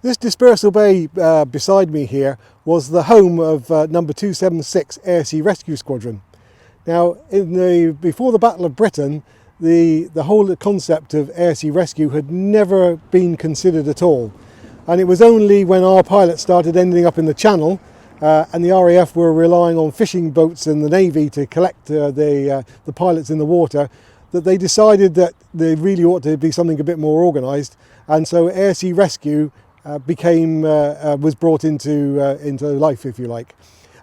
This dispersal bay beside me here was the home of number 276 Air Sea Rescue Squadron. Now, before the Battle of Britain, the whole concept of air sea rescue had never been considered at all. And it was only when our pilots started ending up in the Channel and the RAF were relying on fishing boats and the Navy to collect the pilots in the water that they decided that there really ought to be something a bit more organised. And so air sea rescue was brought into life, if you like.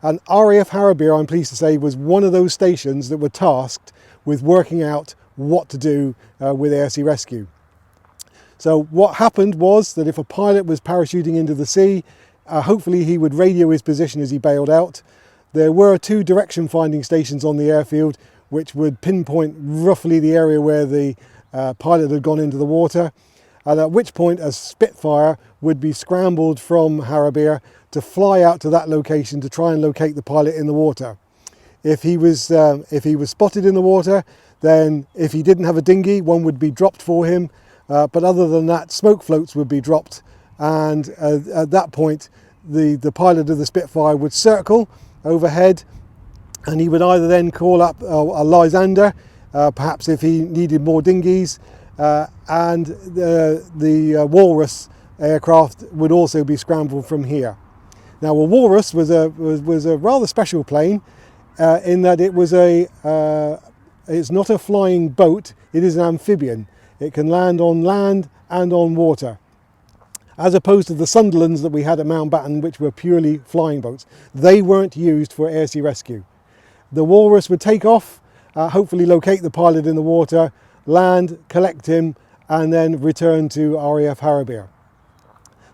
And RAF HARROWBEER, I'm pleased to say, was one of those stations that were tasked with working out what to do with air sea rescue. So what happened was that if a pilot was parachuting into the sea, hopefully he would radio his position as he bailed out. There were 2 direction finding stations on the airfield which would pinpoint roughly the area where the pilot had gone into the water, and at which point a Spitfire would be scrambled from HARROWBEER to fly out to that location to try and locate the pilot in the water. If he was spotted in the water, then if he didn't have a dinghy, one would be dropped for him. But other than that, smoke floats would be dropped, and at that point, the pilot of the Spitfire would circle overhead, and he would either then call up a Lysander, perhaps if he needed more dinghies, and the Walrus aircraft would also be scrambled from here. Now, a Walrus was a rather special plane in that it's not a flying boat, it is an amphibian. It can land and on water, as opposed to the Sunderlands that we had at Mountbatten, which were purely flying boats. They weren't used for air sea rescue. The Walrus would take off, hopefully locate the pilot in the water, land, collect him, and then return to RAF HARROWBEER.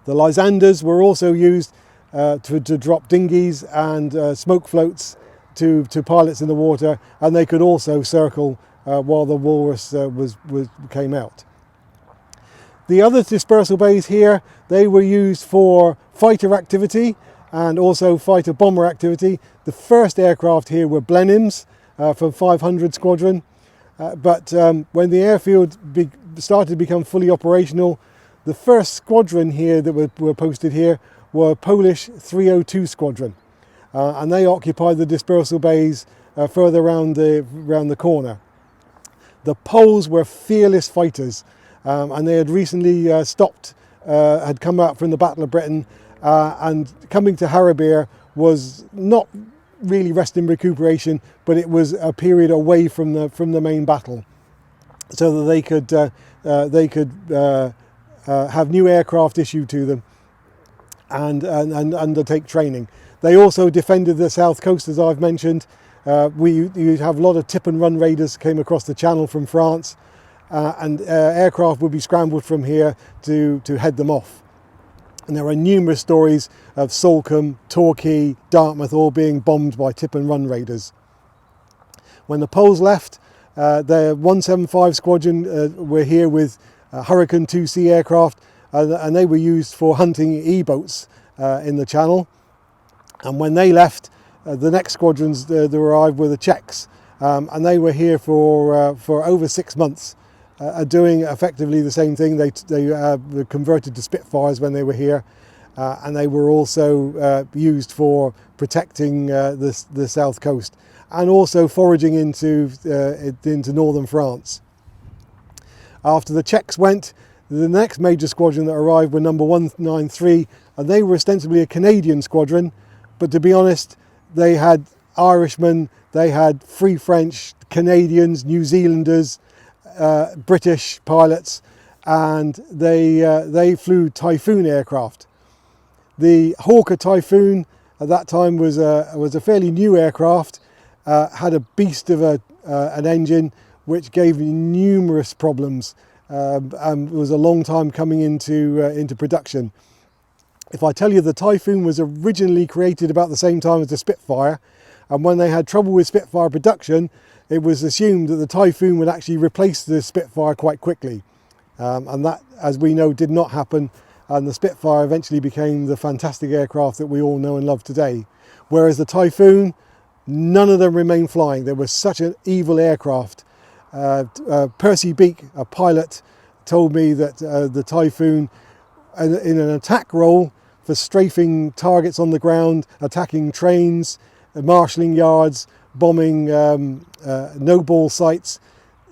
The Lysanders were also used to drop dinghies and smoke floats to pilots in the water, and they could also circle while the Walrus came out. The other dispersal bays here, they were used for fighter activity and also fighter bomber activity. The first aircraft here were Blenheims from 500 Squadron, but when the airfield started to become fully operational, the first squadron here that were posted here were Polish 302 Squadron, and they occupied the dispersal bays further around the corner. The Poles were fearless fighters, and they had recently had come out from the Battle of Britain, and coming to HARROWBEER was not really rest and recuperation, but it was a period away from the main battle, so that they could have new aircraft issued to them and undertake training. They also defended the south coast, as I've mentioned. You'd have a lot of tip and run raiders came across the Channel from France, and aircraft would be scrambled from here to head them off. And there are numerous stories of Salcombe, Torquay, Dartmouth all being bombed by tip and run raiders. When the Poles left, the 175 Squadron were here with Hurricane 2C aircraft, and they were used for hunting E-boats in the Channel. And when they left, the next squadrons that arrived were the Czechs, and they were here for over 6 months, doing effectively the same thing. They were converted to Spitfires when they were here, and they were also used for protecting the south coast and also foraging into northern France. After the Czechs went, the next major squadron that arrived were number 193, and they were ostensibly a Canadian squadron, but to be honest, they had Irishmen, they had Free French, Canadians, New Zealanders, British pilots, and they flew Typhoon aircraft. The Hawker Typhoon at that time was a fairly new aircraft, had a beast of an engine which gave me numerous problems, and was a long time coming into production. If I tell you the Typhoon was originally created about the same time as the Spitfire, and when they had trouble with Spitfire production, it was assumed that the Typhoon would actually replace the Spitfire quite quickly. And that, as we know, did not happen, and the Spitfire eventually became the fantastic aircraft that we all know and love today. Whereas the Typhoon, none of them remained flying. They were such an evil aircraft. Percy Beak, a pilot, told me that the Typhoon in an attack role for strafing targets on the ground, attacking trains, marshalling yards, bombing no-ball sites,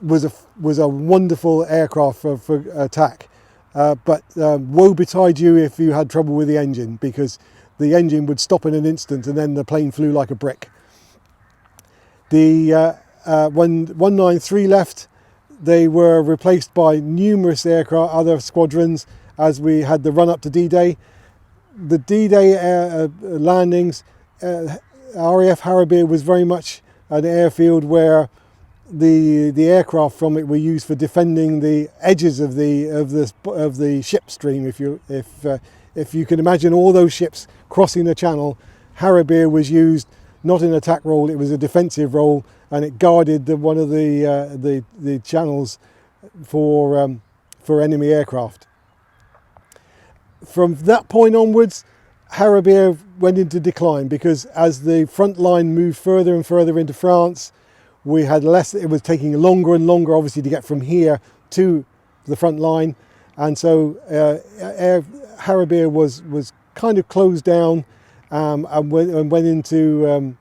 was a wonderful aircraft for attack. But woe betide you if you had trouble with the engine, because the engine would stop in an instant and then the plane flew like a brick. When 193 left, they were replaced by numerous aircraft, other squadrons, as we had the run up to D-Day. The D-Day landings, RAF Harrowbeer was very much an airfield where the aircraft from it were used for defending the edges of the ship stream. If you can imagine all those ships crossing the channel, Harrowbeer was used not in attack role, it was a defensive role, and it guarded one of the channels for enemy aircraft. From that point onwards, Harrowbeer went into decline, because as the front line moved further and further into France, we had less. It was taking longer and longer, obviously, to get from here to the front line, and so Harrowbeer was kind of closed down and went into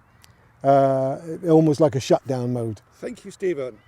almost like a shutdown mode. Thank you, Stephen.